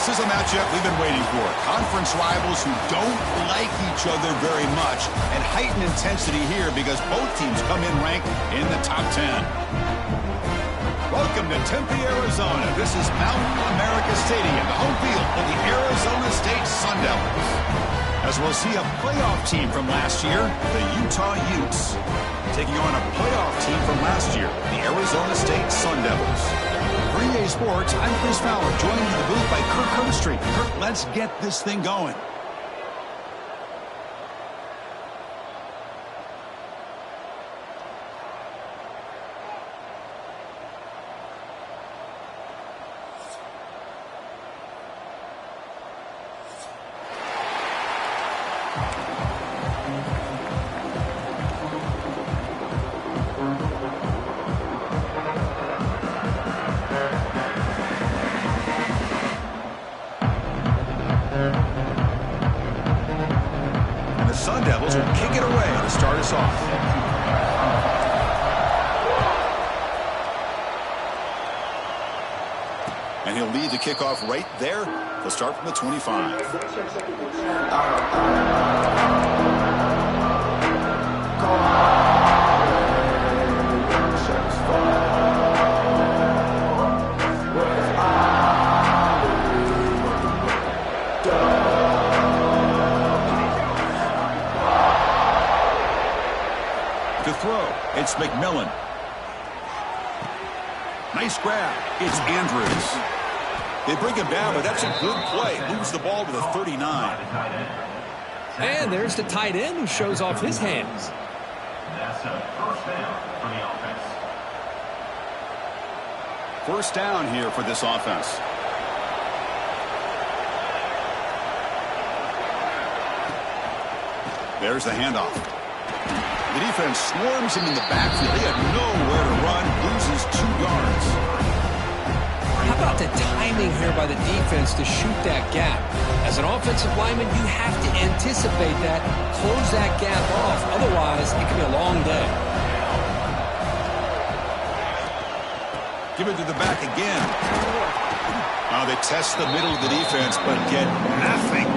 This is a matchup we've been waiting for. Conference rivals who don't like each other very much, and heightened intensity here because both teams come in ranked in the top 10. Welcome to Tempe, Arizona. This is Mountain America Stadium, the home field for the Arizona State Sun Devils. As we'll see a playoff team from last year, the Utah Utes, taking on a playoff team from last year, the Arizona State Sun Devils. For EA Sports, I'm Chris Fowler, joined in the booth by Kirk Herbstreit. Kirk, let's get this thing going. Sun Devils will kick it away to start us off. And he'll lead the kickoff right there. He'll start from the 25. To throw, it's McMillan. Nice grab. It's Andrews. They bring him down, but that's a good play. Moves the ball to the 39. And there's the tight end who shows off his hands. That's a first down for the offense. First down here for this offense. There's the handoff. The defense swarms him in the backfield. He had nowhere to run, loses 2 yards. How about the timing here by the defense to shoot that gap? As an offensive lineman, you have to anticipate that, close that gap off. Otherwise, it could be a long day. Give it to the back again. They test the middle of the defense, but get nothing.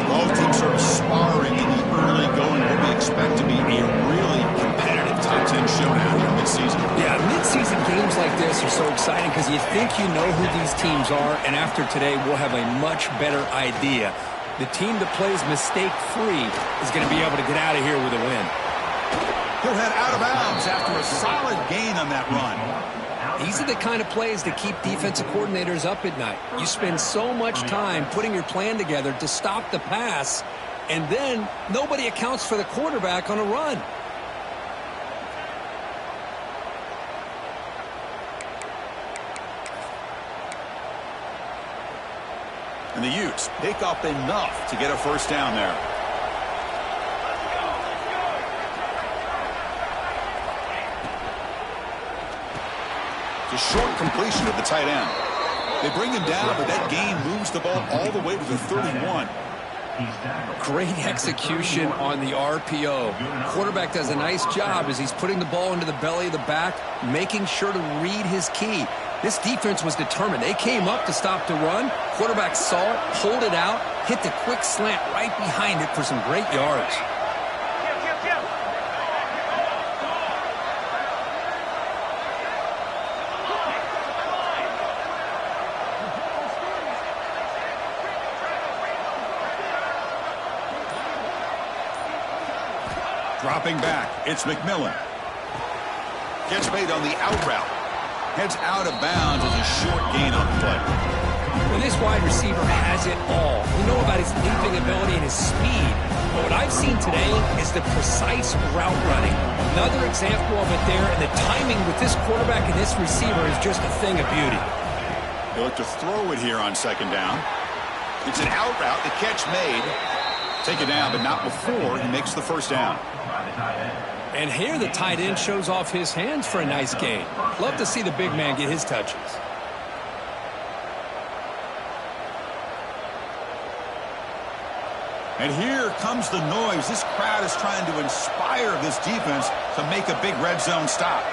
Both teams sort of sparring in the early going. What we expect to be a really competitive top 10 showdown in midseason. Yeah, midseason games like this are so exciting because you think you know who these teams are, and after today, we'll have a much better idea. The team that plays mistake-free is going to be able to get out of here with a win. He'll head out of bounds after a solid gain on that run. These are the kind of plays that keep defensive coordinators up at night. You spend so much time putting your plan together to stop the pass, and then nobody accounts for the quarterback on a run. And the Utes pick up enough to get a first down there. It's a short completion of the tight end. They bring him down, but that gain moves the ball all the way to the 31. Great execution on the RPO. Quarterback does a nice job as he's putting the ball into the belly of the back, making sure to read his key. This defense was determined. They came up to stop the run. Quarterback saw it, pulled it out, hit the quick slant right behind it for some great yards. Dropping back, it's McMillan. Gets made on the out route. Heads out of bounds as a short gain on the play. Well, this wide receiver has it all. We know about his leaping ability and his speed. But what I've seen today is the precise route running. Another example of it there, and the timing with this quarterback and this receiver is just a thing of beauty. They look to throw it here on second down. It's an out route, the catch made. Take it down, but not before he makes the first down. And here the tight end shows off his hands for a nice gain. Love to see the big man get his touches. And here comes the noise. This crowd is trying to inspire this defense to make a big red zone stop.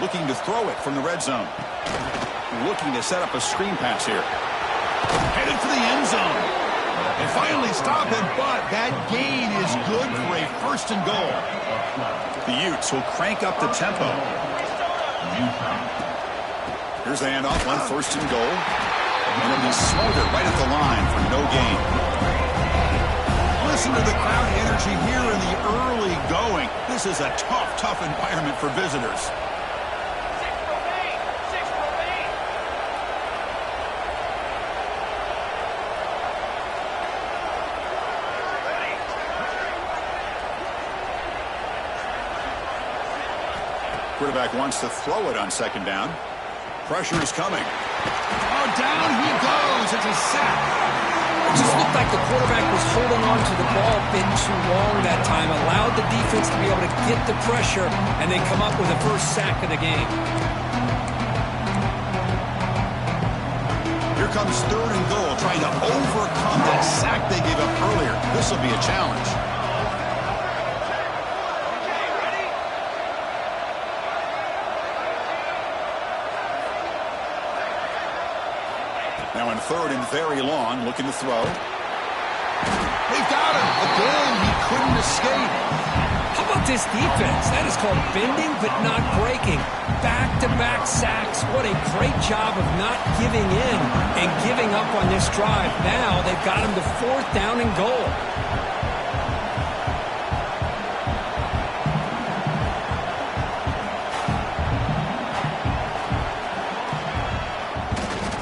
Looking to throw it from the red zone. looking to set up a screen pass here. Headed for the end zone. They finally stop him, but that gain is good for a first and goal. The Utes will crank up the tempo. Here's the handoff, one first and goal. And it'll be smothered right at the line for no gain. Listen to the crowd energy here in the early going. This is a tough environment for visitors. Quarterback wants to throw it on second down. Pressure is coming. Oh, down he goes. It's a sack. It just looked like the quarterback was holding on to the ball a bit too long that time, allowed the defense to be able to get the pressure, and they come up with the first sack of the game. Here comes third and goal, trying to overcome that sack they gave up earlier. This will be a challenge. Now in third and very long, looking to throw. They've got him. Again, he couldn't escape. How about this defense? That is called bending but not breaking. Back-to-back sacks. What a great job of not giving in and giving up on this drive. Now they've got him to fourth down and goal.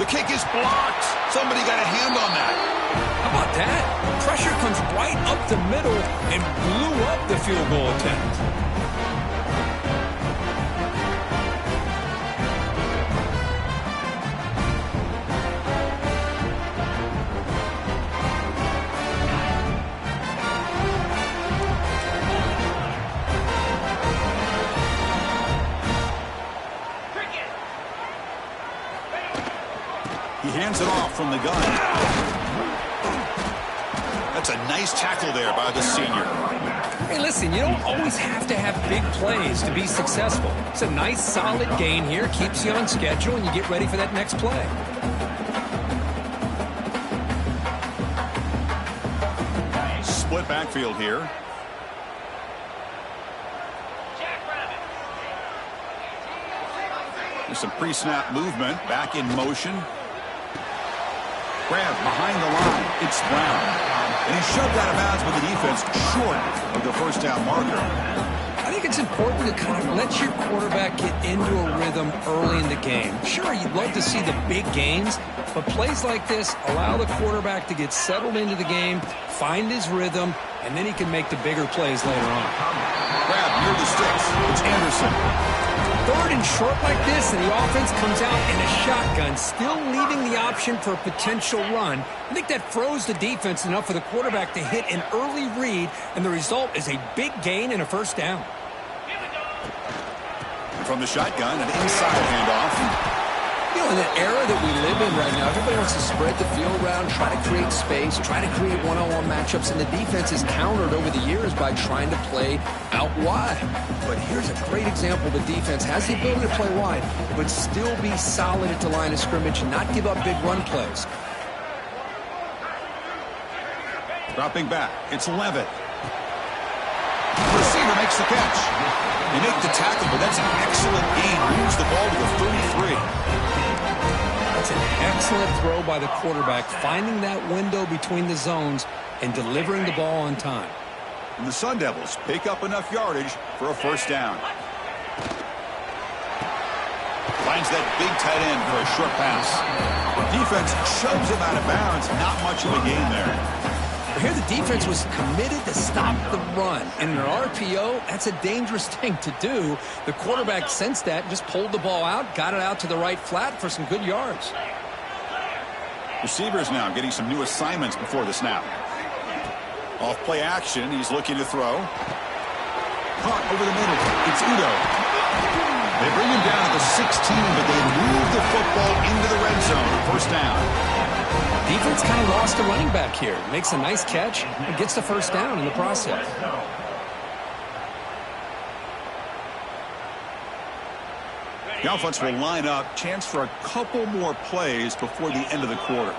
Kick is blocked. Somebody got a hand on that. How about that? Pressure comes right up the middle and blew up the field goal attempt. He hands it off from the gun. That's a nice tackle there by the senior. Hey, listen, you don't always have to have big plays to be successful. It's a nice, solid gain here. Keeps you on schedule, and you get ready for that next play. Split backfield here. There's some pre-snap movement. Back in motion. Grab behind the line. It's Brown. And he's shoved out of bounds with the defense short of the first down marker. I think it's important to kind of let your quarterback get into a rhythm early in the game. Sure, you'd love to see the big gains, but plays like this allow the quarterback to get settled into the game, find his rhythm, and then he can make the bigger plays later on. Grab near the sticks. It's Anderson. Third and short like this, and the offense comes out in a shotgun, still leaving the option for a potential run. I think that froze the defense enough for the quarterback to hit an early read, and the result is a big gain and a first down. From the shotgun, an inside handoff. You know, in the era that we live in right now, everybody wants to spread the field around, try to create space, try to create one-on-one matchups, and the defense is countered over the years by trying to play out wide. But here's a great example. The defense has the ability to play wide, but still be solid at the line of scrimmage and not give up big run plays. Dropping back, it's Levitt. Receiver makes the catch. They make the tackle, but that's an excellent gain. Moves the ball to the 33. That's an excellent throw by the quarterback, finding that window between the zones and delivering the ball on time. And the Sun Devils pick up enough yardage for a first down. Finds that big tight end for a short pass. Defense shoves him out of bounds. Not much of a gain there. Here the defense was committed to stop the run. In an RPO, that's a dangerous thing to do. The quarterback sensed that, just pulled the ball out, got it out to the right flat for some good yards. Receivers now getting some new assignments before the snap. Off play action, he's looking to throw. Caught over the middle, it's Udo. They bring him down at the 16, but they move the football into the red zone. First down. Defense kind of lost a running back here. Makes a nice catch and gets the first down in the process. The offense will line up. Chance for a couple more plays before the end of the quarter.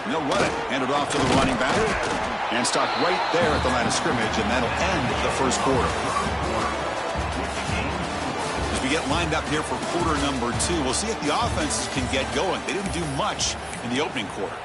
And they'll run it. Hand it off to the running back. And stop right there at the line of scrimmage, and that'll end the first quarter. As we get lined up here for quarter number 2, we'll see if the offenses can get going. They didn't do much in the opening quarter.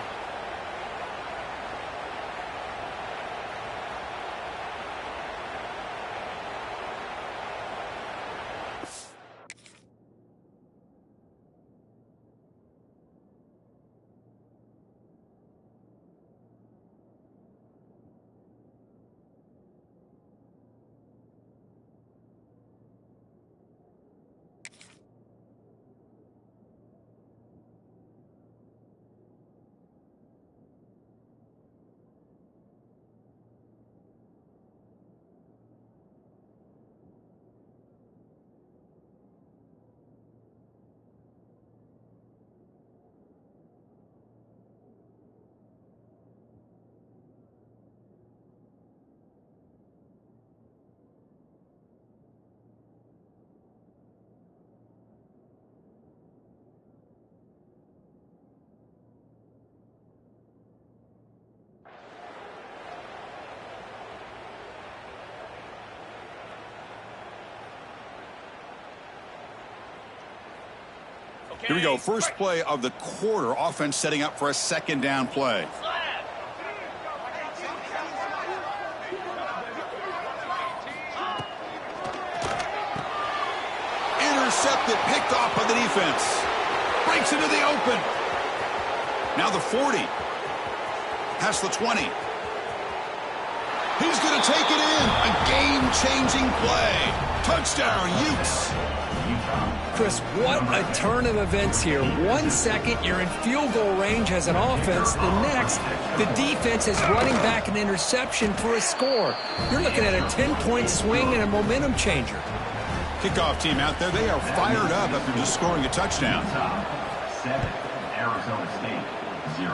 Here we go. First play of the quarter. Offense setting up for a second down play. Intercepted. Picked off by the defense. Breaks into the open. Now the 40. Past the 20. He's going to take it in. A game-changing play. Touchdown, Utes. Chris, what a turn of events here. 1 second, you're in field goal range as an offense. The next, the defense is running back an interception for a score. You're looking at a 10-point swing and a momentum changer. Kickoff team out there, they are fired up after just scoring a touchdown. 7, Arizona State, 0.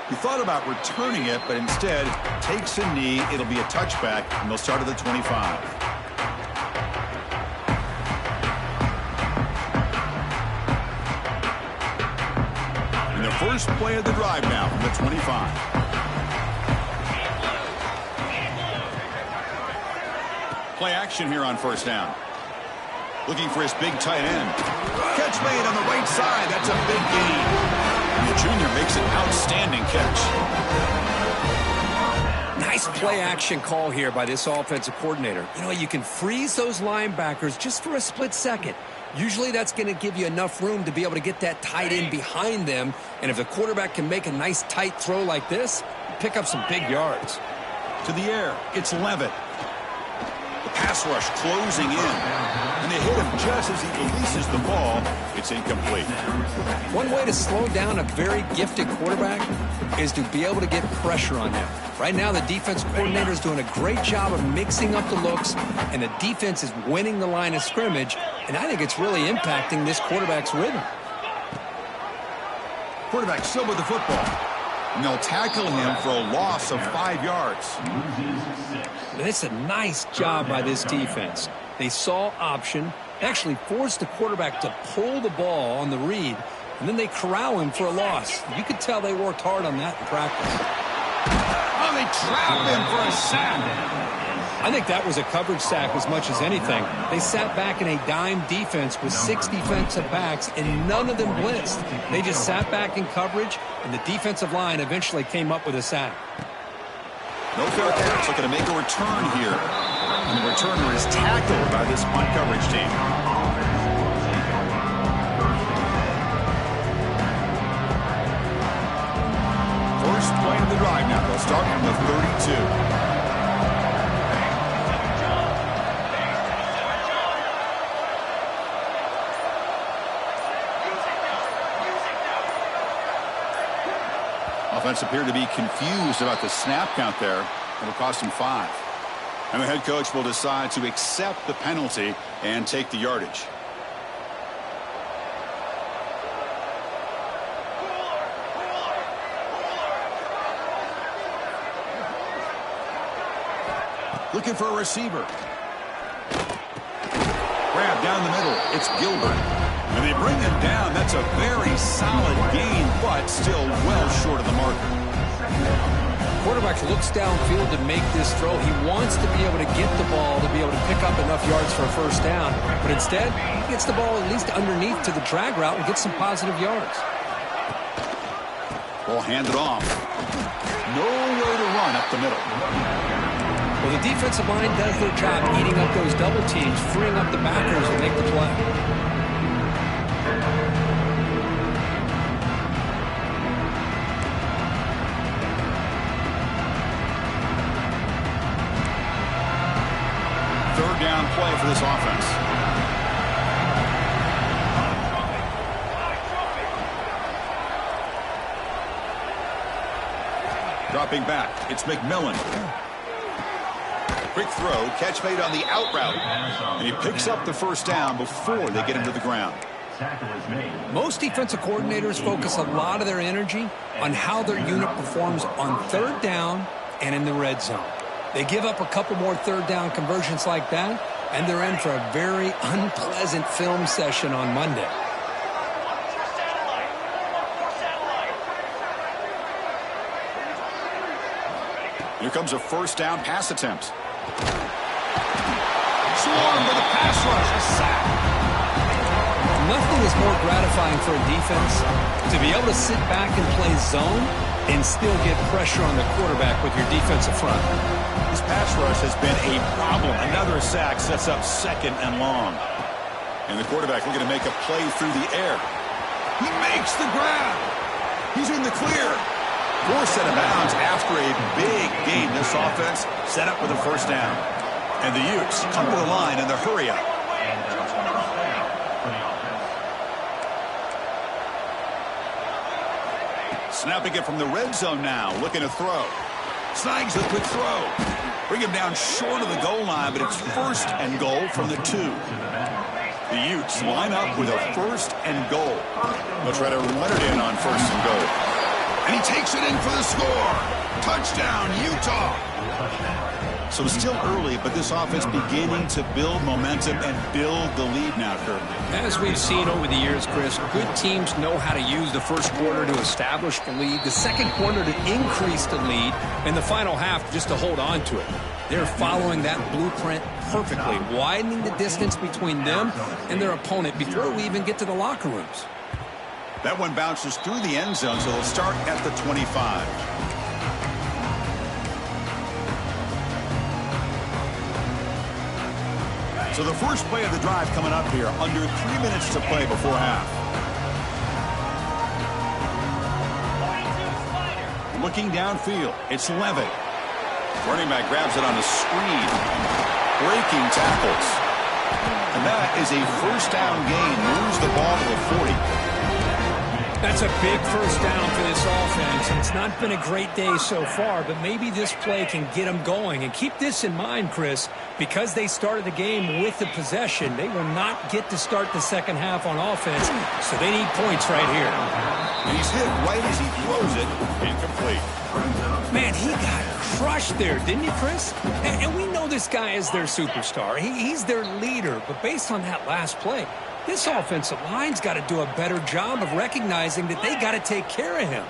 He thought about returning it, but instead takes a knee. It'll be a touchback, and they'll start at the 25. First play of the drive now from the 25. Play action here on first down. Looking for his big tight end. Catch made on the right side. That's a big gain. And the junior makes an outstanding catch. Nice play action call here by this offensive coordinator. You know, you can freeze those linebackers just for a split second. Usually that's going to give you enough room to be able to get that tight end behind them. And if the quarterback can make a nice tight throw like this, pick up some big yards. To the air, it's Levitt. The pass rush closing in. And they hit him just as he releases the ball. It's incomplete. One way to slow down a very gifted quarterback is to be able to get pressure on them. Right now, the defense coordinator is doing a great job of mixing up the looks, and the defense is winning the line of scrimmage, and I think it's really impacting this quarterback's rhythm. Quarterback still with the football, and they'll tackle him for a loss of 5 yards. And it's a nice job by this defense. They saw option, actually forced the quarterback to pull the ball on the read, and then they corral him for a loss. You could tell they worked hard on that in practice. Oh, they trap him for a sack. I think that was a coverage sack as much as anything. They sat back in a dime defense with 6 defensive backs, and none of them blitzed. They just sat back in coverage, and the defensive line eventually came up with a sack. No fair catch. Looking to make a return here. And the returner is tackled by this punt coverage team. First play of the drive now. They'll start from the 32. Offense appeared to be confused about the snap count there. It'll cost him 5. And the head coach will decide to accept the penalty and take the yardage. Looking for a receiver. Grab down the middle. It's Gilbert. And they bring him down. That's a very solid gain, but still well short of the marker. Quarterback looks downfield to make this throw. He wants to be able to get the ball to be able to pick up enough yards for a first down. But instead, he gets the ball at least underneath to the drag route and gets some positive yards. Ball handed off. Nowhere to run up the middle. Well, the defensive line does their job eating up those double teams, freeing up the backers to make the play. Third down play for this offense. Dropping back, it's McMillan. Quick throw, catch made on the out route. And he picks up the first down before they get him to the ground. Most defensive coordinators focus a lot of their energy on how their unit performs on third down and in the red zone. They give up a couple more third down conversions like that, and they're in for a very unpleasant film session on Monday. Here comes a first down pass attempt. Swarmed with a pass rush, a sack. Nothing is more gratifying for a defense to be able to sit back and play zone and still get pressure on the quarterback with your defensive front. This pass rush has been a problem. Another sack sets up second and long. And the quarterback looking to make a play through the air. He makes the grab. He's in the clear. Forced out of bounds after a big game. This offense set up with a first down. And the Utes come to the line in the hurry up. Snapping it from the red zone now. Looking to throw. Snags the quick throw. Bring him down short of the goal line, but it's first and goal from the 2. The Utes line up with a first and goal. They'll try to run it in on first and goal. And he takes it in for the score. Touchdown, Utah. So still early, but this offense beginning to build momentum and build the lead now, Kirk. As we've seen over the years, Chris, good teams know how to use the first quarter to establish the lead, the second quarter to increase the lead, and the final half just to hold on to it. They're following that blueprint perfectly, widening the distance between them and their opponent before we even get to the locker rooms. That one bounces through the end zone, so they'll start at the 25. So the first play of the drive coming up here, under 3 minutes to play before half. Looking downfield, it's Levitt. Running back grabs it on a screen. Breaking tackles. And that is a first down gain. Moves the ball to the 40. That's a big first down for this offense. And it's not been a great day so far, but maybe this play can get them going. And keep this in mind, Chris, because they started the game with the possession, they will not get to start the second half on offense, so they need points right here. And he's hit right as he throws it. Incomplete. Man, he got crushed there, didn't he, Chris? And we know this guy is their superstar. He's their leader, but based on that last play, this offensive line's got to do a better job of recognizing that they got to take care of him.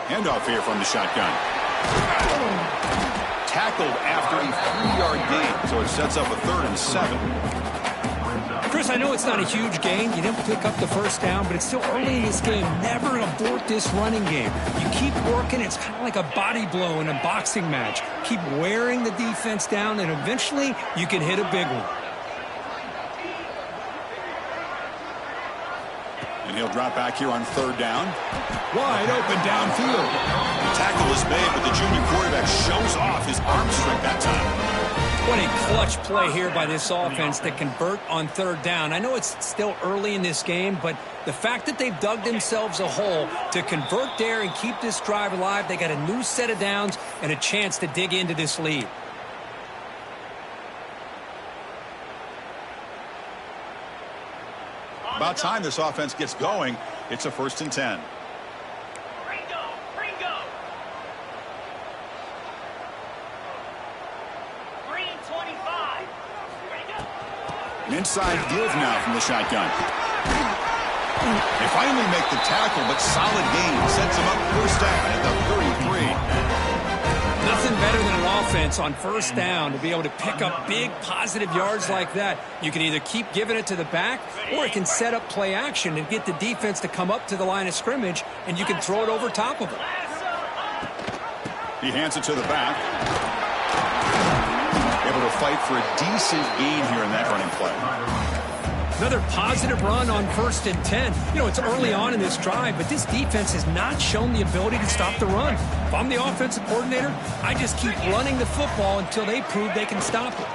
Handoff here from the shotgun. Tackled after a 3-yard gain, so it sets up a 3rd and 7. Chris, I know it's not a huge gain. You didn't pick up the first down, but it's still early in this game. Never abort this running game. You keep working. It's kind of like a body blow in a boxing match. Keep wearing the defense down, and eventually you can hit a big one. And he'll drop back here on 3rd down. Wide open downfield. The tackle is made, but the junior quarterback shows off his arm strength that time. What a clutch play here by this offense to convert on 3rd down. I know it's still early in this game, but the fact that they've dug themselves a hole to convert there and keep this drive alive, they got a new set of downs and a chance to dig into this lead. About time this offense gets going. It's a 1st and 10. Inside give now from the shotgun. They finally make the tackle, but solid gain sets them up first down at the 33. Nothing better than an offense on first down to be able to pick up big positive yards like that. You can either keep giving it to the back, or it can set up play action and get the defense to come up to the line of scrimmage, and you can throw it over top of it. He hands it to the back. Able to fight for a decent gain here in that running play. Another positive run on 1st and 10. You know, it's early on in this drive, but this defense has not shown the ability to stop the run. If I'm the offensive coordinator, I just keep running the football until they prove they can stop it.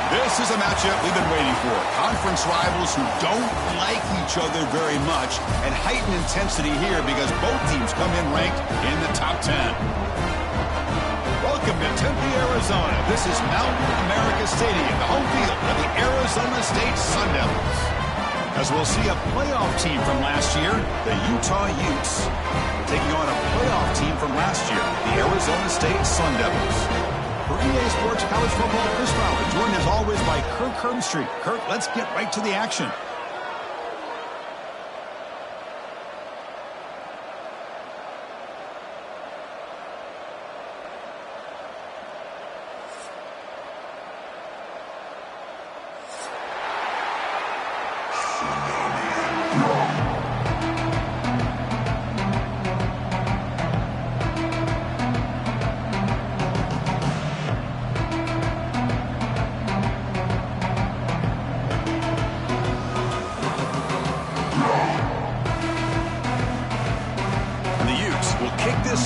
This is a matchup we've been waiting for. Conference rivals who don't like each other very much, and heightened intensity here because both teams come in ranked in the top 10. Welcome to Tempe, Arizona. This is Mountain America Stadium, the home field of the Arizona State Sun Devils. As we'll see a playoff team from last year, the Utah Utes, taking on a playoff team from last year, the Arizona State Sun Devils. For EA Sports College Football, Chris Fowler, joined as always by Kirk Herbstreit. Kirk, let's get right to the action.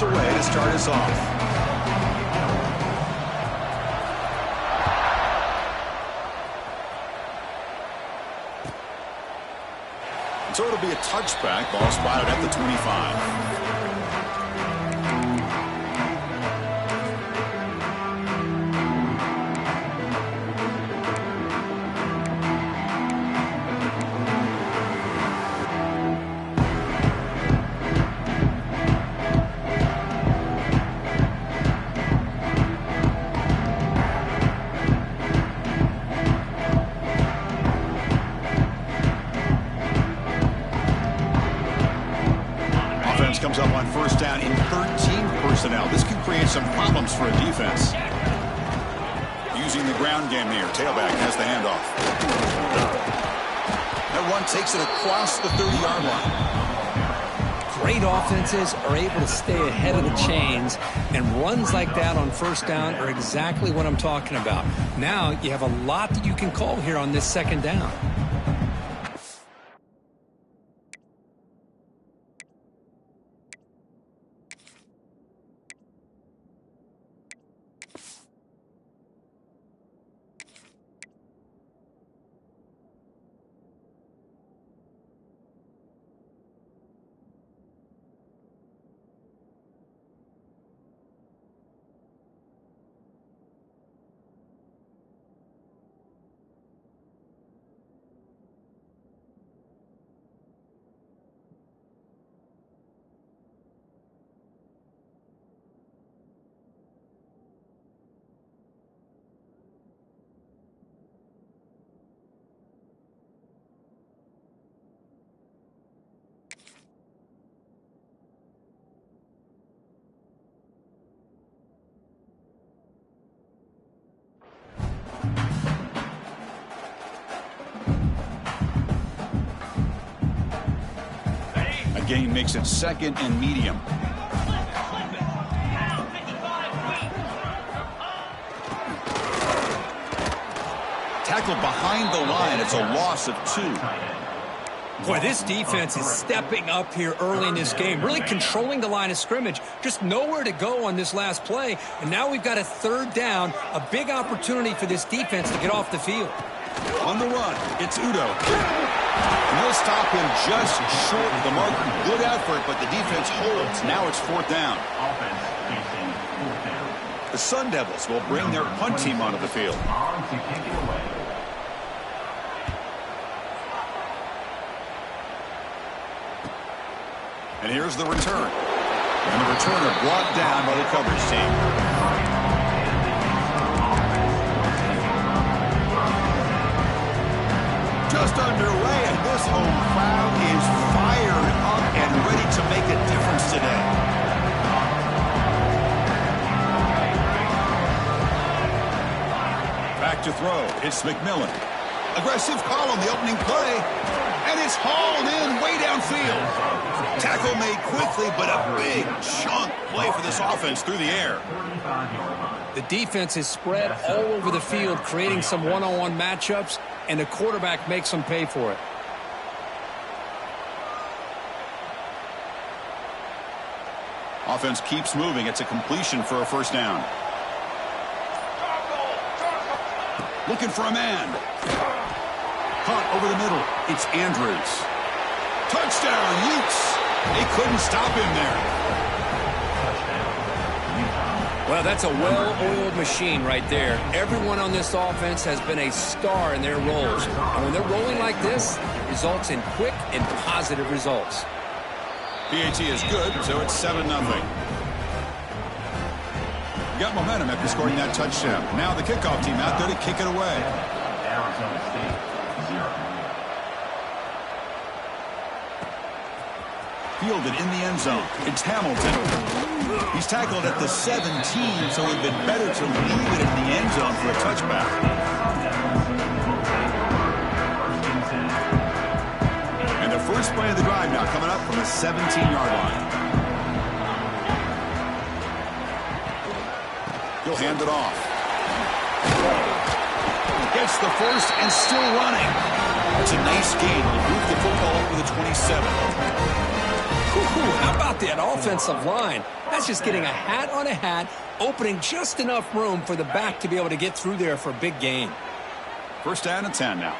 Away to start us off. So it'll be a touchback. Ball spotted at the 25. Comes up on first down in 13 personnel. This can create some problems for a defense. Using the ground game here. Tailback has the handoff. That one takes it across the 30-yard line. Great offenses are able to stay ahead of the chains, and runs like that on first down are exactly what I'm talking about. Now you have a lot that you can call here on this second down. Gain makes it second and medium. Tackled behind the line. It's a loss of 2. Boy, this defense is stepping up here early in this game, really controlling the line of scrimmage. Just nowhere to go on this last play. And now we've got a third down, a big opportunity for this defense to get off the field. On the run, it's Udo. And he'll stop him just short of the marker. Good effort, but the defense holds. Now it's fourth down. The Sun Devils will bring their punt team onto the field. And here's the return. And the returner brought down by the coverage team. Just underway, and this home crowd is fired up and ready to make a difference today. Back to throw. It's McMillan. Aggressive call on the opening play, and it's hauled in way downfield. Tackle made quickly, but a big chunk play for this offense through the air. The defense is spread all over the field, creating some one-on-one matchups, and the quarterback makes them pay for it. Offense keeps moving. It's a completion for a first down. Looking for a man. Caught over the middle. It's Andrews. Touchdown, Utes. They couldn't stop him there. Well, that's a well-oiled machine right there. Everyone on this offense has been a star in their roles. And when they're rolling like this, it results in quick and positive results. PAT is good, so it's 7-0. Got momentum after scoring that touchdown. Now the kickoff team out there to kick it away. Arizona State, 0. Fielded in the end zone. It's Hamilton. He's tackled at the 17, so it would have been better to leave it in the end zone for a touchback. And the first play of the drive now coming up from the 17-yard line. He'll hand it off. Gets the first and still running. That's a nice gain. He'll move the football over the 27. How about that offensive line? That's just getting a hat on a hat, opening just enough room for the back to be able to get through there for a big gain. First down and 10 now.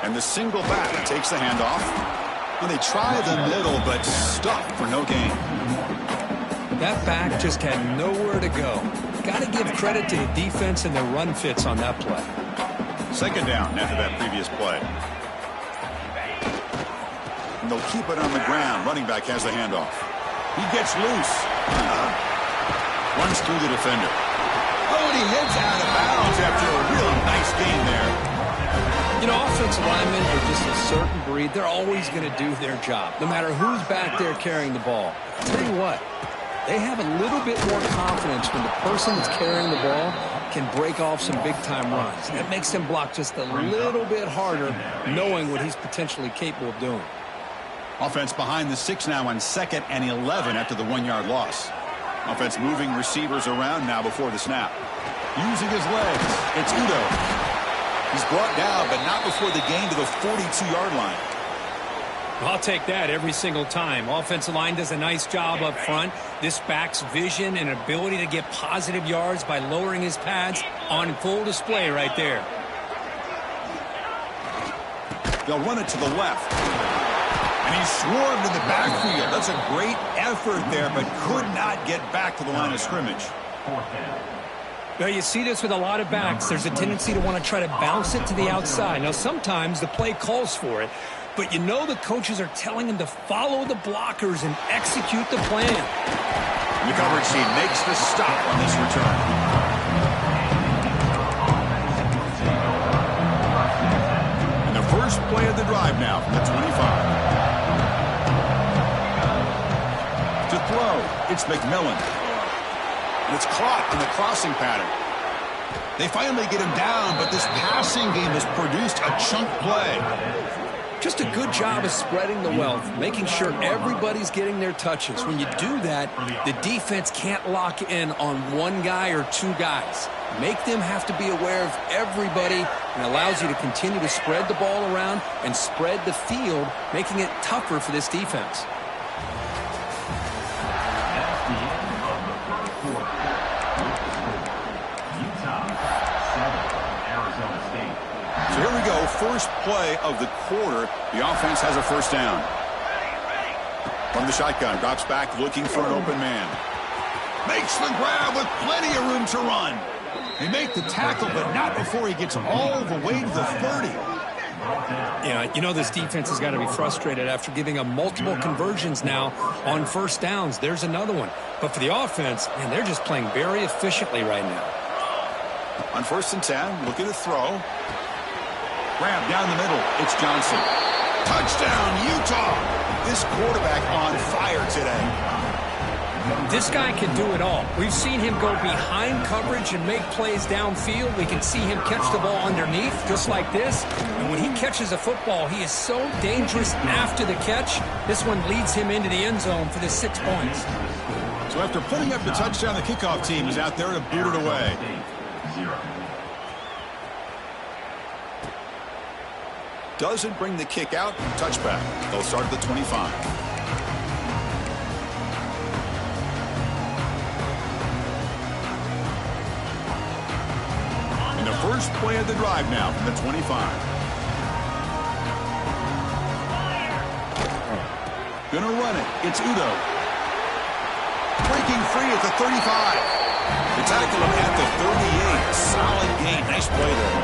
And the single back takes the handoff. And they try the middle, but stuck for no gain. That back just had nowhere to go. Got to give credit to the defense and their run fits on that play. Second down after that previous play. And they'll keep it on the ground. Running back has the handoff. He gets loose. Runs through the defender. Oh, and he heads out of bounds after a real nice gain there. You know, offensive linemen are just a certain breed. They're always going to do their job, no matter who's back there carrying the ball. I'll tell you what, they have a little bit more confidence when the person that's carrying the ball can break off some big-time runs. That makes them block just a little bit harder, knowing what he's potentially capable of doing. Offense behind the 6 now on 2nd and 11 after the 1-yard loss. Offense moving receivers around now before the snap. Using his legs, it's Udo. He's brought down, but not before the gain to the 42-yard line. I'll take that every single time. Offensive line does a nice job up front. This back's vision and ability to get positive yards by lowering his pads on full display right there. They'll run it to the left. And he's swarmed in the backfield. That's a great effort there, but could not get back to the line of scrimmage. Now, you see this with a lot of backs. There's a tendency to want to try to bounce it to the outside. Now, sometimes the play calls for it, but you know the coaches are telling him to follow the blockers and execute the plan. The coverage team makes the stop on this return. And the first play of the drive now from the 25. To throw, it's McMillan. And it's caught in the crossing pattern. They finally get him down, but this passing game has produced a chunk play. Just a good job of spreading the wealth, making sure everybody's getting their touches. When you do that, the defense can't lock in on one guy or two guys. Make them have to be aware of everybody, and allows you to continue to spread the ball around and spread the field, making it tougher for this defense. So here we go, first play of the quarter. The offense has a first down. From the shotgun, drops back looking for an open man. Makes the grab with plenty of room to run. They make the tackle, but not before he gets all the way to the 30. Yeah, you know this defense has got to be frustrated after giving up multiple conversions now on first downs. There's another one. But for the offense, man, they're just playing very efficiently right now. On 1st and 10, looking to throw. Grab down the middle. It's Johnson. Touchdown, Utah. This quarterback on fire today. This guy can do it all. We've seen him go behind coverage and make plays downfield. We can see him catch the ball underneath, just like this. And when he catches a football, he is so dangerous after the catch. This one leads him into the end zone for the 6 points. So after putting up the touchdown, the kickoff team is out there to boot it away. Doesn't bring the kick out. Touchback. They'll start at the 25. First play of the drive now from the 25. Gonna run it. It's Udo. Breaking free at the 35. They tackle him at the 38. Solid gain. Nice play there.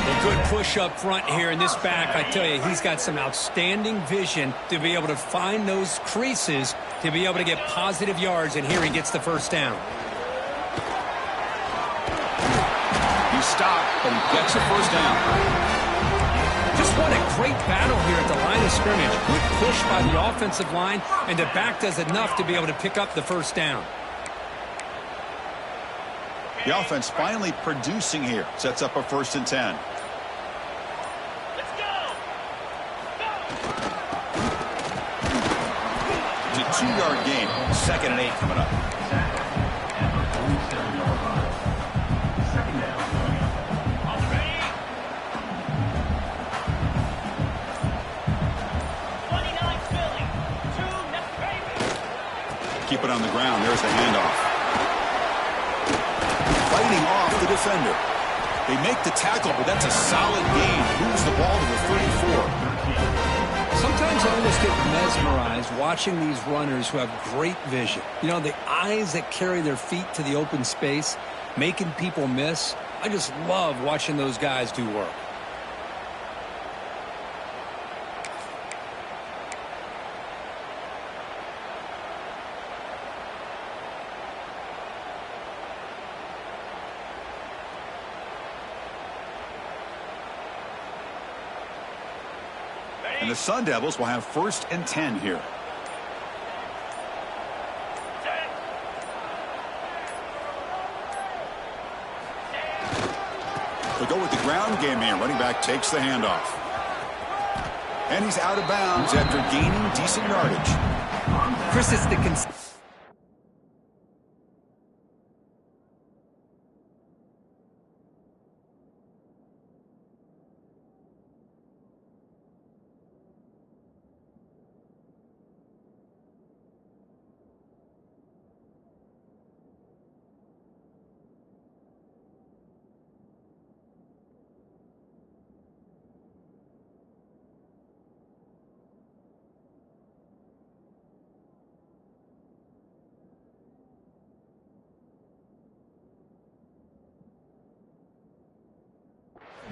A good push up front here in this back. I tell you, he's got some outstanding vision to be able to find those creases to be able to get positive yards, and here he gets the first down. He stopped, but he gets a first down. Just what a great battle here at the line of scrimmage. Good push by the offensive line, and the back does enough to be able to pick up the first down. The offense finally producing here. Sets up a 1st and 10. It's a 2-yard gain. 2nd and 8 coming up. Keep it on the ground. There's the handoff. Fighting off the defender. They make the tackle, but that's a solid gain. Moves the ball to the 34. Sometimes I almost get mesmerized watching these runners who have great vision. You know, the eyes that carry their feet to the open space, making people miss. I just love watching those guys do work. And the Sun Devils will have 1st and 10 here. They'll go with the ground game here. Running back takes the handoff. And he's out of bounds after gaining decent yardage. Chris, it's the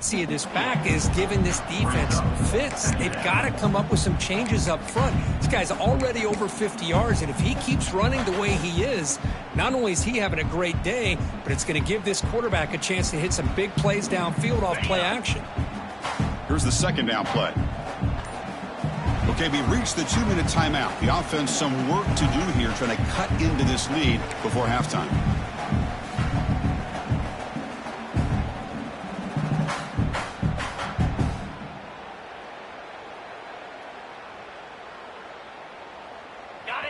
see this back is giving this defense fits. They've got to come up with some changes up front. This guy's already over 50 yards, and if he keeps running the way he is, not only is he having a great day, but it's going to give this quarterback a chance to hit some big plays downfield off play action. Here's the 2nd down play. Okay, we reached the 2-minute timeout. The offense some work to do here, trying to cut into this lead before halftime.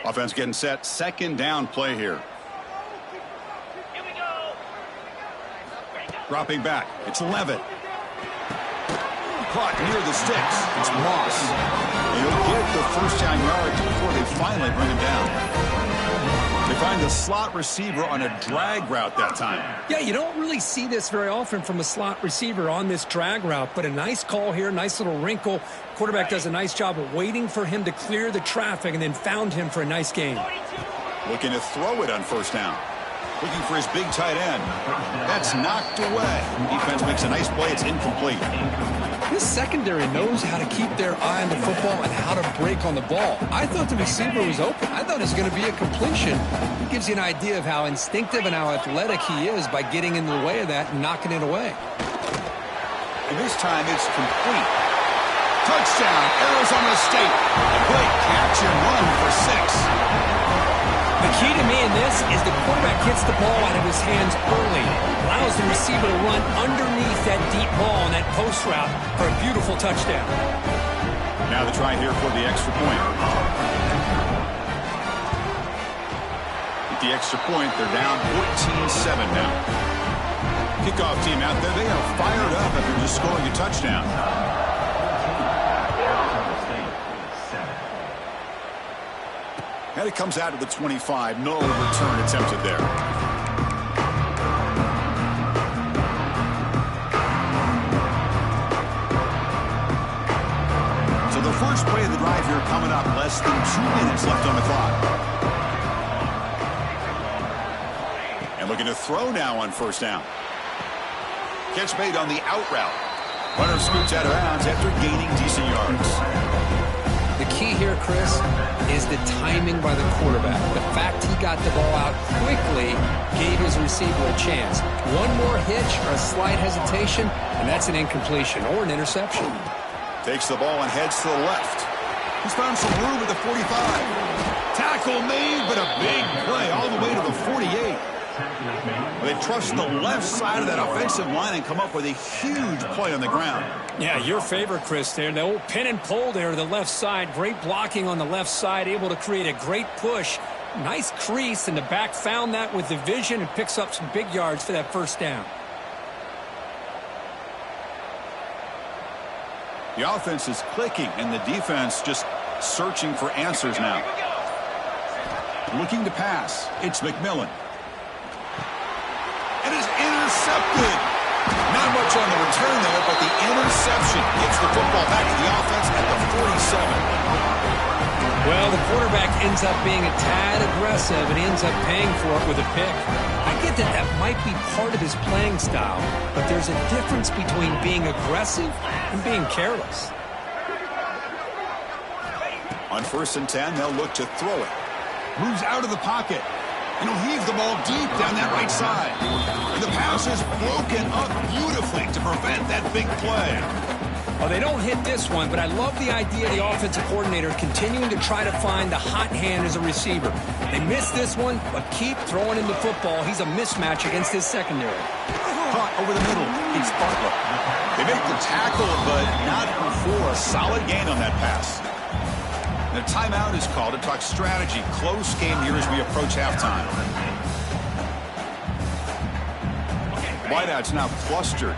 Offense getting set. 2nd down play here. Here we go. Dropping back. It's Levitt. Caught near the sticks. It's Moss. He'll get the 1st down yards before they finally bring him down. They find the slot receiver on a drag route that time. Yeah, you don't really see this very often from a slot receiver on this drag route, but a nice call here, nice little wrinkle. Quarterback does a nice job of waiting for him to clear the traffic and then found him for a nice gain. Looking to throw it on 1st down. Looking for his big tight end. That's knocked away. Defense makes a nice play. It's incomplete. This secondary knows how to keep their eye on the football and how to break on the ball. I thought the receiver was open. I thought it was going to be a completion. It gives you an idea of how instinctive and how athletic he is by getting in the way of that and knocking it away. And this time it's complete. Touchdown, Arizona State. A great catch and run for 6. The key to me in this is the quarterback gets the ball out of his hands early, allows the receiver to run underneath that deep ball on that post route for a beautiful touchdown. Now the try here for the extra point. With the extra point, they're down 14-7 now. Kickoff team out there, they are fired up after just scoring a touchdown. And it comes out of the 25. No return attempted there. stop. Less than 2 minutes left on the clock. And looking to throw now on first down. Catch made on the out route. Runner scoots out of bounds after gaining decent yards. The key here, Chris, is the timing by the quarterback. The fact he got the ball out quickly gave his receiver a chance. One more hitch or a slight hesitation, and that's an incompletion or an interception. Takes the ball and heads to the left. He's found some room at the 45. Tackle made, but a big play all the way to the 48. They trust the left side of that offensive line and come up with a huge play on the ground. Yeah, your favorite, Chris, there. The old pin and pull there to the left side. Great blocking on the left side, able to create a great push. Nice crease, and the back found that with the vision and picks up some big yards for that first down. The offense is clicking, and the defense just searching for answers now. Looking to pass. It's McMillan. And it's intercepted. Not much on the return there, but the interception gets the football back to the offense at the 47. Well, the quarterback ends up being a tad aggressive, and he ends up paying for it with a pick. I get that that might be part of his playing style, but there's a difference between being aggressive and being careless. On 1st and 10, they'll look to throw it. Moves out of the pocket. And he'll heave the ball deep down that right side. And the pass is broken up beautifully to prevent that big play. Well, they don't hit this one, but I love the idea of the offensive coordinator continuing to try to find the hot hand as a receiver. They missed this one, but keep throwing him the football. He's a mismatch against his secondary. Caught over the middle. It's Butler. They make the tackle, but not before a solid gain on that pass. The timeout is called to talk strategy. Close game here as we approach halftime. Wideouts now clustered.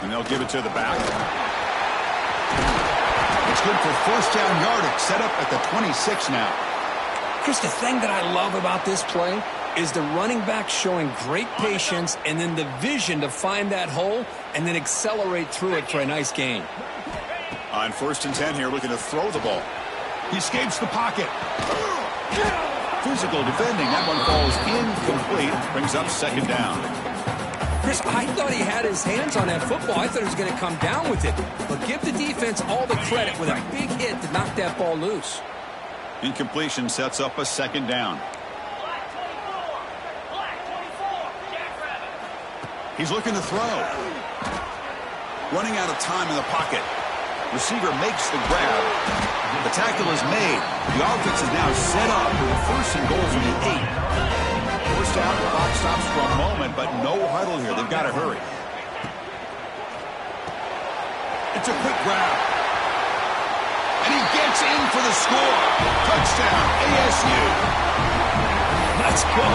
And they'll give it to the back. It's good for first down yardage. Set up at the 26 now. Chris, the thing that I love about this play is the running back showing great patience and then the vision to find that hole and then accelerate through it for a nice gain. On 1st and 10 here, looking to throw the ball. He escapes the pocket. Physical defending. That one falls incomplete. Brings up 2nd down. Chris, I thought he had his hands on that football. I thought he was going to come down with it. But give the defense all the credit with a big hit to knock that ball loose. Incompletion sets up a 2nd down. He's looking to throw. Running out of time in the pocket. Receiver makes the grab. The tackle is made. The offense is now set up for the 1st and goal from the 8. First down, the clock stops for a moment, but no huddle here. They've got to hurry. It's a quick grab. And he gets in for the score. Touchdown, ASU. Let's go.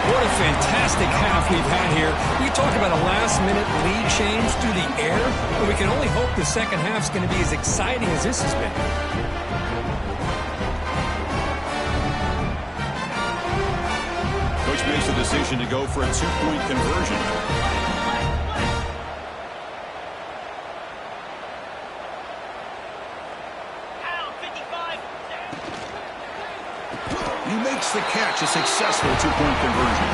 What a fantastic half we've had here. We talk about a last-minute lead change through the air, but we can only hope the second half's going to be as exciting as this has been. Coach makes the decision to go for a 2-point conversion. He makes the catch, a successful 2-point conversion.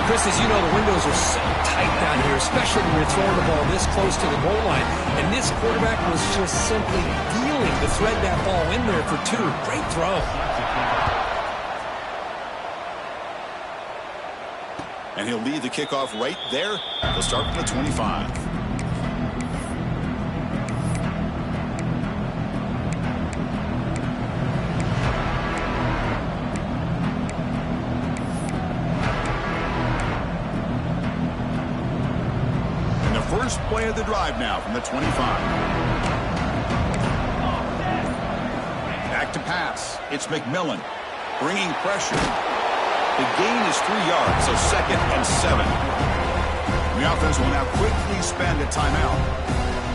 Chris, as you know, the windows are so tight down here, especially when you're throwing the ball this close to the goal line. And this quarterback was just simply dealing to thread that ball in there for 2. Great throw. And he'll lead the kickoff right there. They'll start from the 25. First play of the drive now from the 25. Back to pass. It's McMillan bringing pressure. The gain is 3 yards, so 2nd and 7. The offense will now quickly spend a timeout.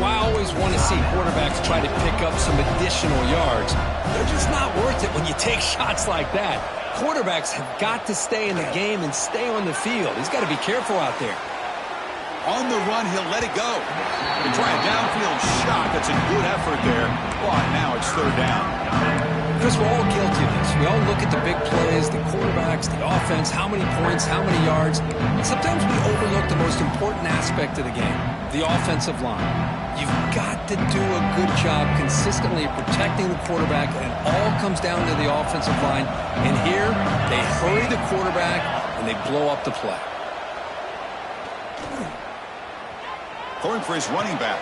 Well, I always want to see quarterbacks try to pick up some additional yards. They're just not worth it when you take shots like that. Quarterbacks have got to stay in the game and stay on the field. He's got to be careful out there. On the run, he'll let it go. And try a downfield shot. That's a good effort there. But now it's third down. Chris, we're all guilty of this. We all look at the big plays, the quarterbacks, the offense, how many points, how many yards. And sometimes we overlook the most important aspect of the game, the offensive line. You've got to do a good job consistently protecting the quarterback, and it all comes down to the offensive line. And here, they hurry the quarterback, and they blow up the play. Going for his running back.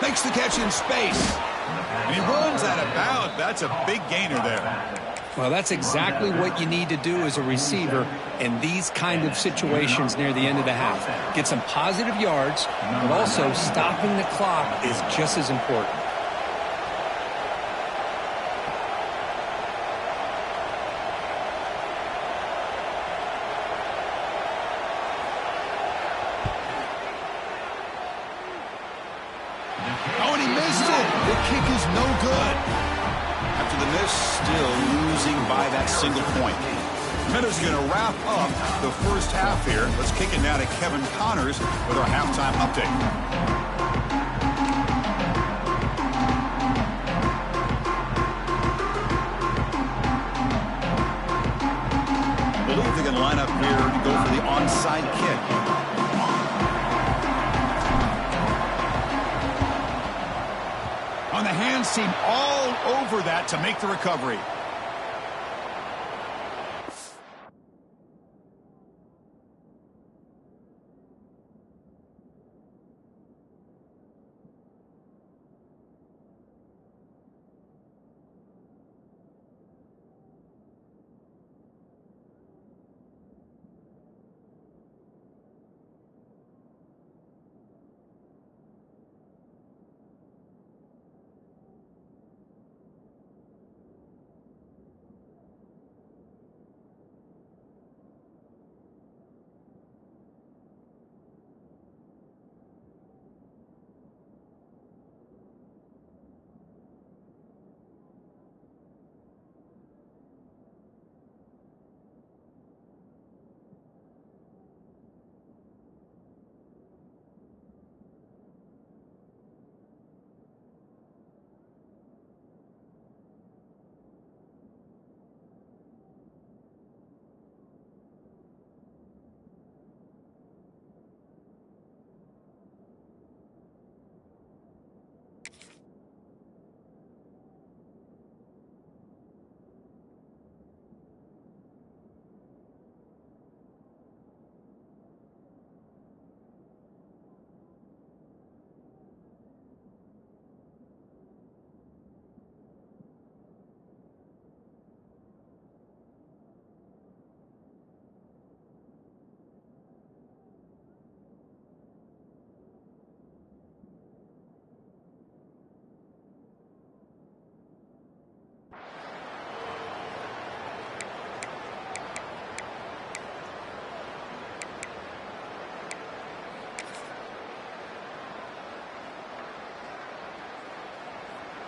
Makes the catch in space. And he runs out of bounds. That's a big gainer there. Well, that's exactly what you need to do as a receiver in these kind of situations near the end of the half. Get some positive yards, but also stopping the clock is just as important. Oh, and he missed it. The kick is no good. After the miss, still losing by that single point. Minutes are going to wrap up the first half here. Let's kick it now to Kevin Connors with our halftime update. I believe they're going to line up here to go for the onside kick. On the hands team all over that to make the recovery.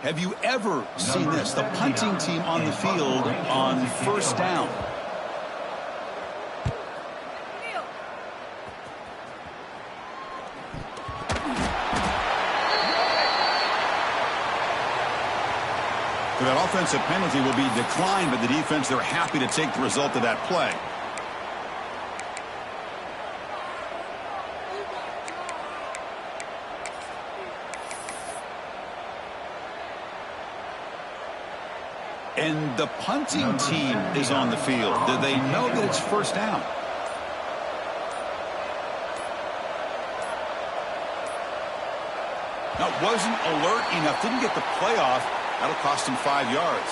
Have you ever seen this? The punting team on the field on first down. So that offensive penalty will be declined by the defense. They're happy to take the result of that play. And the punting team is on the field. Do they know that it's first down? Now, wasn't alert enough. Didn't get the play off. That'll cost him 5 yards.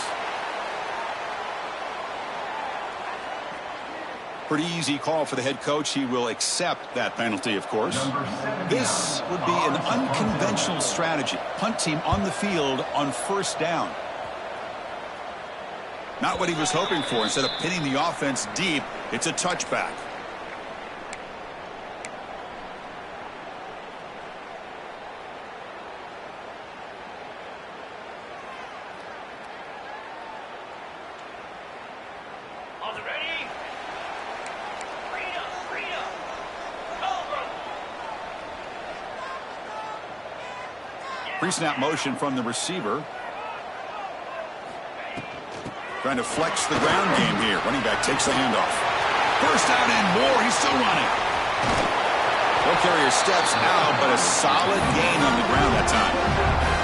Pretty easy call for the head coach. He will accept that penalty, of course. This would be an unconventional strategy. Punt team on the field on first down. Not what he was hoping for. Instead of pinning the offense deep, it's a touchback. On the Pre-snap motion from the receiver. Trying to flex the ground game here. Running back takes the handoff. First down and more. He's still running. Ball carrier steps out, but a solid gain on the ground that time.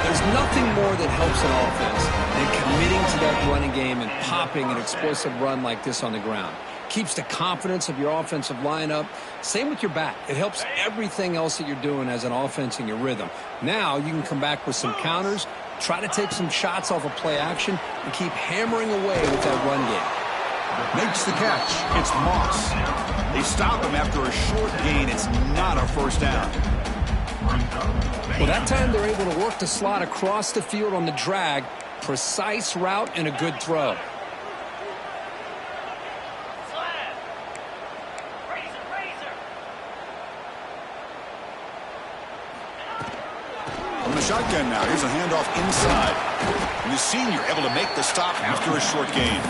There's nothing more that helps an offense than committing to that running game and popping an explosive run like this on the ground. Keeps the confidence of your offensive lineup. Same with your back. It helps everything else that you're doing as an offense in your rhythm. Now you can come back with some counters, try to take some shots off of play action, and keep hammering away with that run game. Makes the catch. It's Moss. They stop him after a short gain. It's not a first down. Well, that time they're able to work the slot across the field on the drag. Precise route and a good throw. From the shotgun now. Here's a handoff inside. And the senior able to make the stop after a short gain.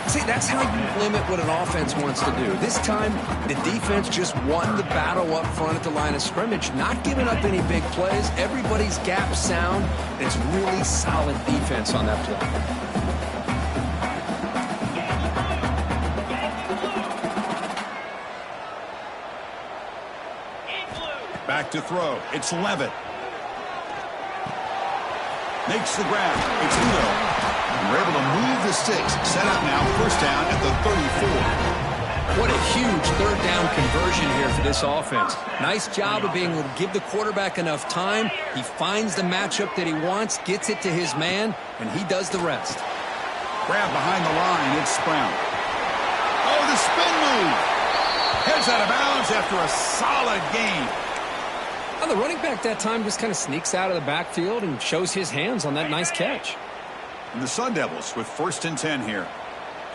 See, that's how you limit what an offense wants to do. This time, the defense just won the battle up front at the line of scrimmage, not giving up any big plays. Everybody's gap sound. It's really solid defense on that play. Back to throw. It's Levitt. Makes the grab. It's Udo. We're able to move the sticks. Set up now. First down at the 34. What a huge third down conversion here for this offense. Nice job of being able to give the quarterback enough time. He finds the matchup that he wants, gets it to his man, and he does the rest. Grab behind the line. It's Brown. Oh, the spin move. Heads out of bounds after a solid gain. Well, the running back that time just kind of sneaks out of the backfield and shows his hands on that nice catch. And the Sun Devils with 1st and 10 here.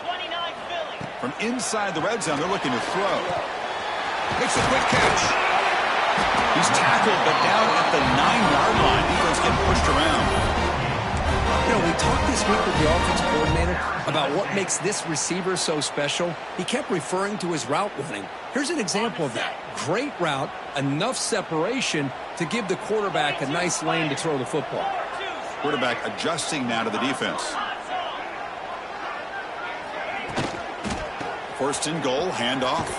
29 Philly. From inside the red zone, they're looking to throw. Makes a quick catch. He's tackled, but down at the 9-yard line. Defense getting pushed around. You know, we talked this week with the offensive coordinator about what makes this receiver so special. He kept referring to his route running. Here's an example of that. Great route, enough separation to give the quarterback a nice lane to throw the football. Quarterback adjusting now to the defense. 1st and goal, handoff.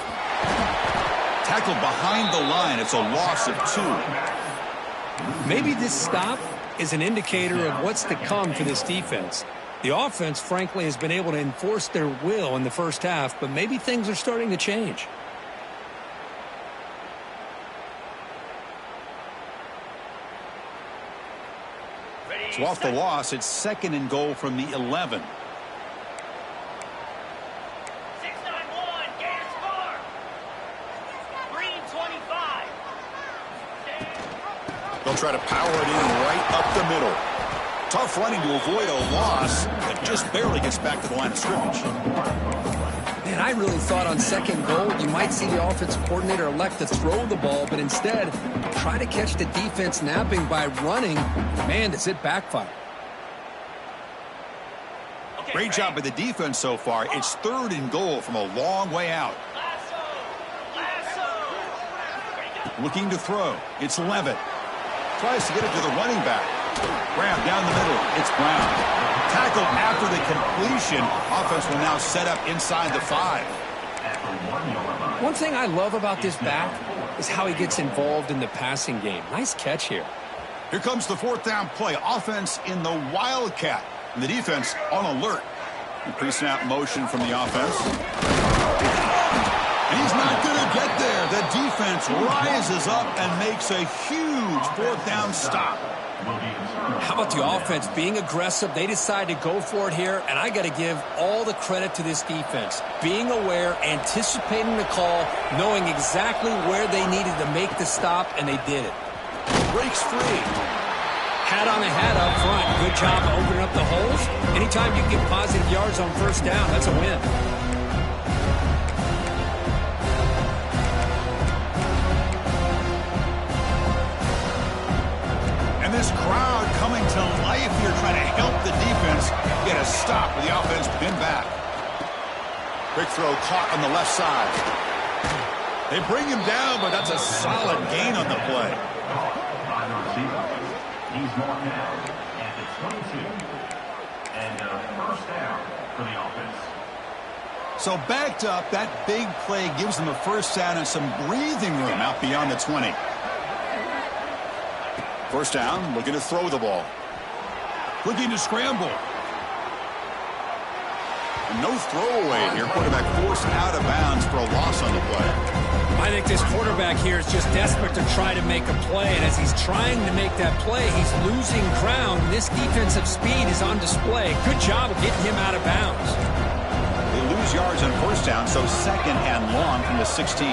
Tackled behind the line. It's a loss of 2. Maybe this stop is an indicator of what's to come for this defense. The offense, frankly, has been able to enforce their will in the first half, but maybe things are starting to change. So off the loss, it's 2nd and goal from the 11. 6-9-1, Gators score. Green 25. They'll try to power it in right up the middle. Tough running to avoid a loss, but just barely gets back to the line of scrimmage. Man, I really thought on 2nd goal you might see the offensive coordinator elect to throw the ball, but instead try to catch the defense napping by running. Man, does it backfire. Great job by the defense so far. It's 3rd and goal from a long way out. Looking to throw. It's Levitt. Tries to get it to the running back. Grab down the middle. It's Brown. Tackle after the completion. Offense will now set up inside the 5. One thing I love about this back is how he gets involved in the passing game. Nice catch here. Here comes the 4th down play. Offense in the Wildcat. And the defense on alert. And pre-snap motion from the offense. And he's not going to get there. The defense rises up and makes a huge 4th down stop. How about the offense being aggressive? They decide to go for it here, and I got to give all the credit to this defense. Being aware, anticipating the call, knowing exactly where they needed to make the stop, and they did it. Breaks free. Hat on the hat up front. Good job of opening up the holes. Anytime you get positive yards on 1st down, that's a win. And this crowd coming to life here, trying to help the defense get a stop with the offense pinned back. Quick throw caught on the left side. They bring him down, but that's a solid gain on the play. He's marked down at the 22. And first down for the offense. So backed up, that big play gives them a first down and some breathing room out beyond the 20. First down, looking to throw the ball. Looking to scramble. And no throwaway here. Quarterback forced out of bounds for a loss on the play. I think this quarterback here is just desperate to try to make a play, and as he's trying to make that play, he's losing ground. This defensive speed is on display. Good job of getting him out of bounds. They lose yards on first down, so second and long from the 16.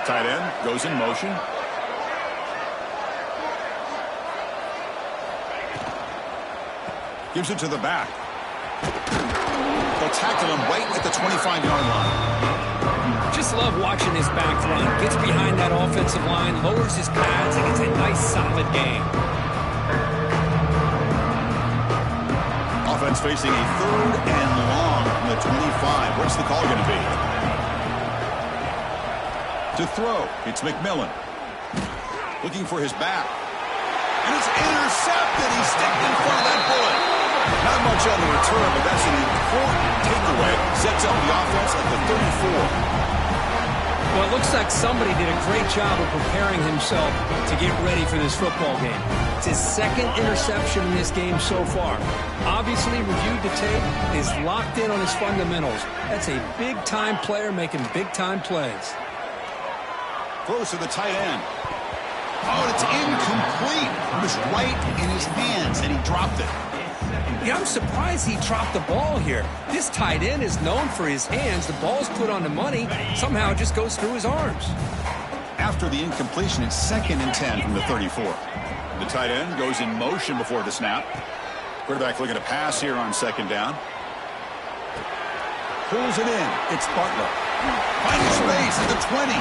Tight end goes in motion. Gives it to the back. They'll tackle him right at the 25-yard line. Just love watching his back run. Gets behind that offensive line, lowers his pads, and gets a nice, solid gain. Offense facing a third and long from the 25. What's the call going to be? To throw, it's McMillan. Looking for his back. And it's intercepted. He stepped in front of that bullet. Not much on the return, but that's an important takeaway. Sets up the offense at the 34. Well, it looks like somebody did a great job of preparing himself to get ready for this football game. It's his second interception in this game so far. Obviously, reviewed the tape, is locked in on his fundamentals. That's a big-time player making big-time plays. Throws to the tight end. Oh, it's incomplete. It was right in his hands, and he dropped it. Yeah, I'm surprised he dropped the ball here. This tight end is known for his hands. The ball's put on the money. Somehow it just goes through his arms. After the incompletion, it's second and 10 from the 34. The tight end goes in motion before the snap. Quarterback looking to pass here on second down. Pulls it in. It's Butler. Finds space at the 20.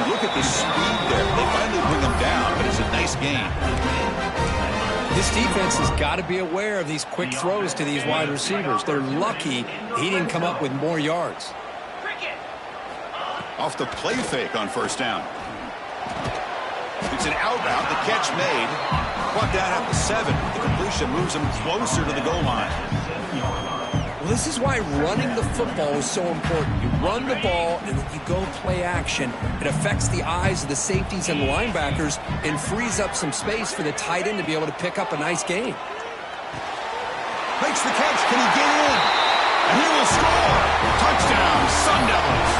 Look at the speed there. They finally bring him down, but it's a nice gain. This defense has got to be aware of these quick throws to these wide receivers. They're lucky he didn't come up with more yards. Off the play fake on first down. It's an out route. The catch made. Brought down at the 7. The completion moves him closer to the goal line. Well, this is why running the football is so important. You run the ball and then you go play action. It affects the eyes of the safeties and linebackers and frees up some space for the tight end to be able to pick up a nice gain. Makes the catch. Can he get in? And he will score. Touchdown, Sun Devils.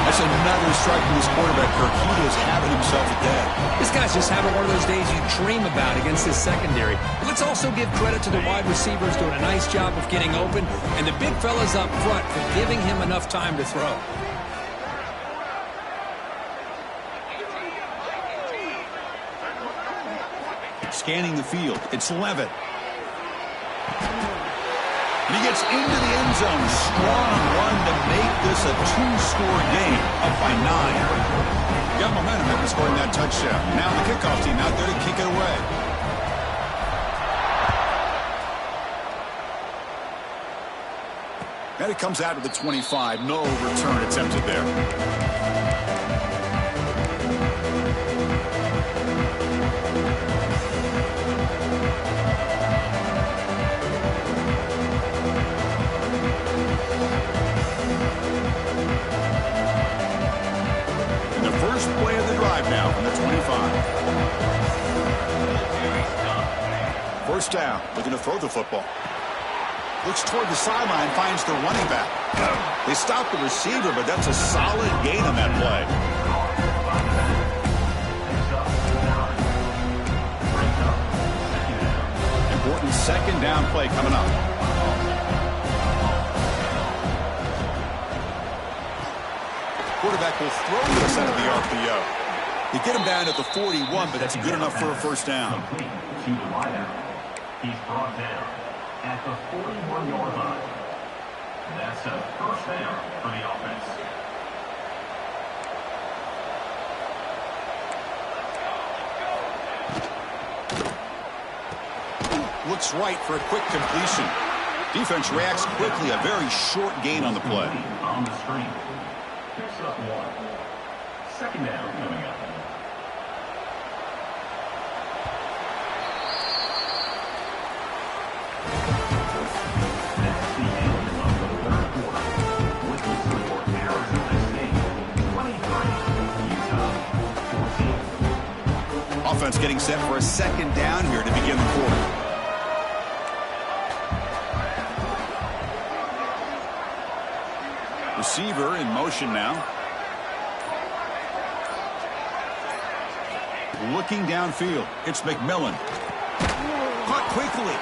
That's another strike from this quarterback, Kirk. He is having himself a day. This guy's just having one of those days you dream about against this secondary. But let's also give credit to the wide receivers doing a nice job of getting open, and the big fellas up front for giving him enough time to throw. Scanning the field. It's Levitt. And he gets into the end zone. Strong run to make this a 2-score game, up by 9. Got momentum after scoring that touchdown. Now the kickoff team out there to kick it away. And it comes out to the 25. No return attempted there. Play of the drive now from the 25. First down, looking to throw the football. Looks toward the sideline, finds the running back. They stop the receiver, but that's a solid gain on that play. Important second down play coming up. Quarterback will throw this out of the RPO. They get him down at the 41, but that's good enough for a first down. He's brought down at the 41-yard line. That's a first down for the offense. Looks right for a quick completion. Defense reacts quickly. A very short gain on the play. On the screen. Picks up 1. second down coming up. That's the end of the third quarter. With the score, Arizona State 23, Utah 14. Offense getting set for a second down here to begin the quarter. Receiver in motion now. Looking downfield. It's McMillan. Caught quickly.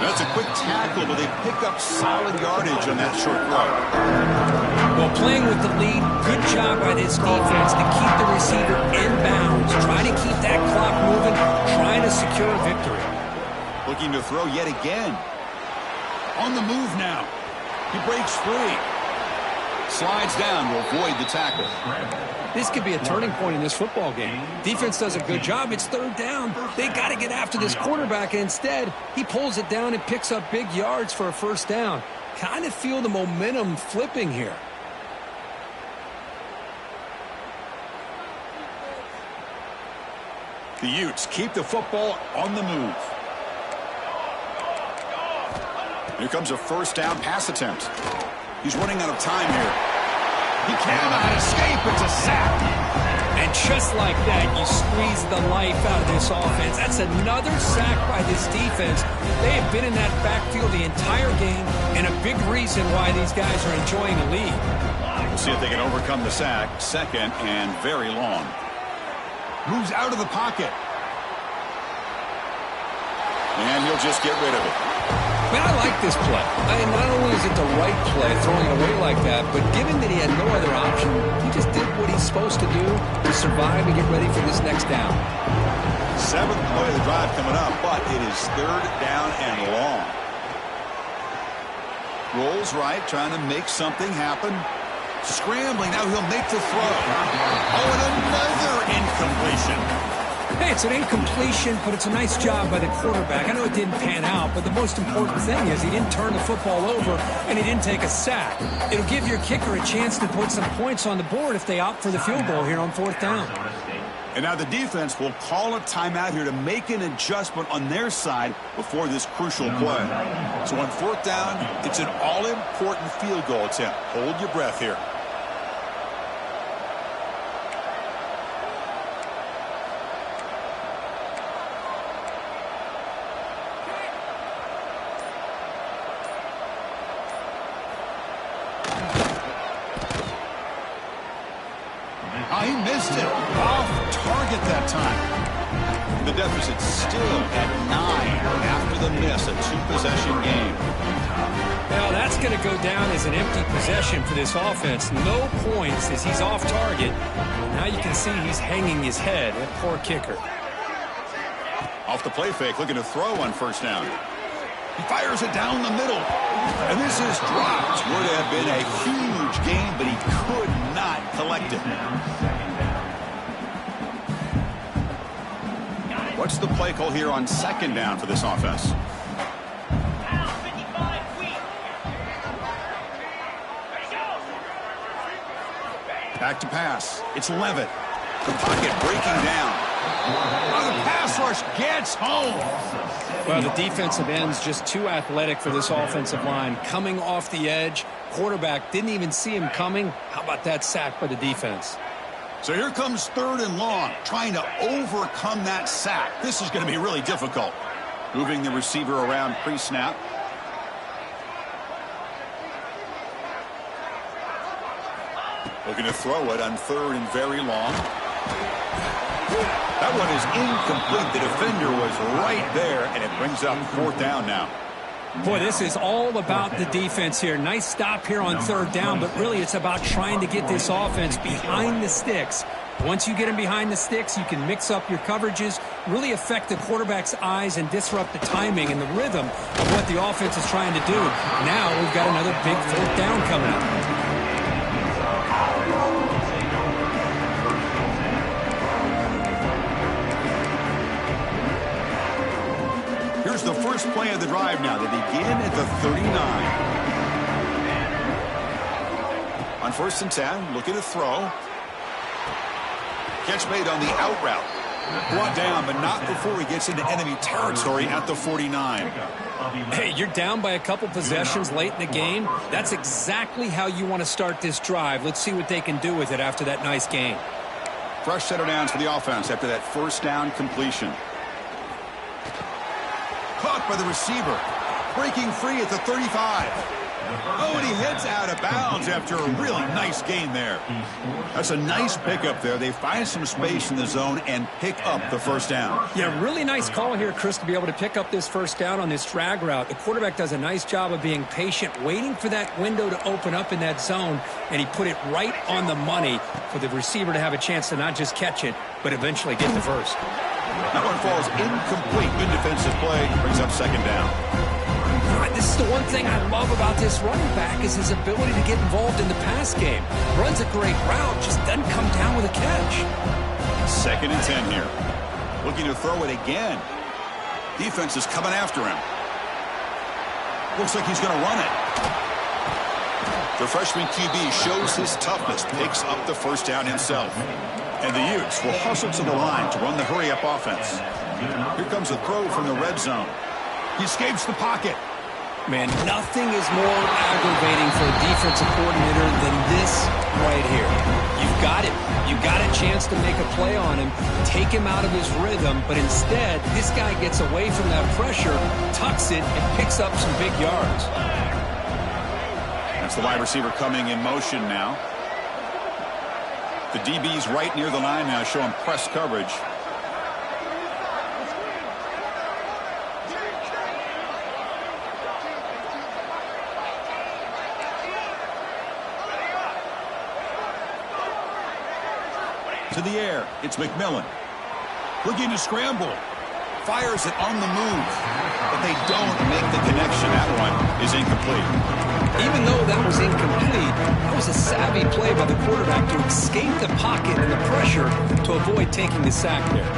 That's a quick tackle, but they pick up solid yardage on that short throw. Well, playing with the lead, good job by this defense to keep the receiver in bounds. Trying to keep that clock moving, trying to secure a victory. Looking to throw yet again. On the move now. He breaks free. Slides down to avoid the tackle. This could be a turning point in this football game. Defense does a good job. It's third down. They got to get after this quarterback. Instead, he pulls it down and picks up big yards for a first down. Kind of feel the momentum flipping here. The Utes keep the football on the move. Here comes a first down pass attempt. He's running out of time here. He cannot escape. It's a sack. And just like that, you squeeze the life out of this offense. That's another sack by this defense. They have been in that backfield the entire game, and a big reason why these guys are enjoying the lead. We'll see if they can overcome the sack. Second and very long. Moves out of the pocket. And he'll just get rid of it. Man, I like this play. Not only is it the right play, throwing it away like that, but given that he had no other option, he just did what he's supposed to do to survive and get ready for this next down. Seventh play of the drive coming up, but it is third down and long. Rolls right, trying to make something happen. Scrambling, now he'll make the throw. Oh, and another incompletion. Hey, it's an incompletion, but it's a nice job by the quarterback. I know it didn't pan out, but the most important thing is he didn't turn the football over and he didn't take a sack. It'll give your kicker a chance to put some points on the board if they opt for the field goal here on fourth down. And now the defense will call a timeout here to make an adjustment on their side before this crucial play. So on fourth down, it's an all-important field goal attempt. Hold your breath here. He missed it. Off target that time. The deficit's still at 9 after the miss, a two-possession game. Now that's going to go down as an empty possession for this offense. No points as he's off target. Now you can see he's hanging his head. That poor kicker. Off the play fake, looking to throw on first down. He fires it down the middle. And this is dropped. Would have been a huge gain, but he could not collect it. What's the play call here on second down for this offense? Back to pass. It's Levitt. The pocket breaking down. Oh, the pass rush gets home. Well, the defensive end's just too athletic for this offensive line. Coming off the edge, quarterback didn't even see him coming. How about that sack by the defense? So here comes third and long, trying to overcome that sack. This is going to be really difficult. Moving the receiver around pre-snap. Looking to throw it on third and very long. That one is incomplete. The defender was right there, and it brings up fourth down now. Boy, this is all about the defense here. Nice stop here on third down, but really it's about trying to get this offense behind the sticks. Once you get them behind the sticks, you can mix up your coverages, really affect the quarterback's eyes and disrupt the timing and the rhythm of what the offense is trying to do. Now we've got another big fourth down coming up. Here's the first play of the drive now. They begin at the 39. On first and 10, looking to throw. Catch made on the out route. Brought down, but not before he gets into enemy territory at the 49. Hey, you're down by a couple possessions late in the game. That's exactly how you want to start this drive. Let's see what they can do with it after that nice game. Fresh set of downs for the offense after that first down completion. Caught by the receiver. Breaking free at the 35. Oh, and he heads out of bounds after a really nice gain there. That's a nice pickup there. They find some space in the zone and pick up the first down. Yeah, really nice call here, Chris, to be able to pick up this first down on this drag route. The quarterback does a nice job of being patient, waiting for that window to open up in that zone, and he put it right on the money for the receiver to have a chance to not just catch it, but eventually get the first. That one falls incomplete. Good defensive play. Brings up second down. This is the one thing I love about this running back is his ability to get involved in the pass game. Runs a great route, just doesn't come down with a catch. Second and 10 here. Looking to throw it again. Defense is coming after him. Looks like he's going to run it. The freshman QB shows his toughness, picks up the first down himself. And the Utes will hustle to the line to run the hurry-up offense. Here comes a throw from the red zone. He escapes the pocket. Man, nothing is more aggravating for a defensive coordinator than this right here. You've got it. You've got a chance to make a play on him, take him out of his rhythm, but instead, this guy gets away from that pressure, tucks it, and picks up some big yards. That's the wide receiver coming in motion now. The DB's right near the line now, showing press coverage. To the air, it's McMillan. Looking to scramble. Fires it on the move. But they don't make the connection. That one is incomplete. Even though that was incomplete, that was a savvy play by the quarterback to escape the pocket and the pressure to avoid taking the sack there.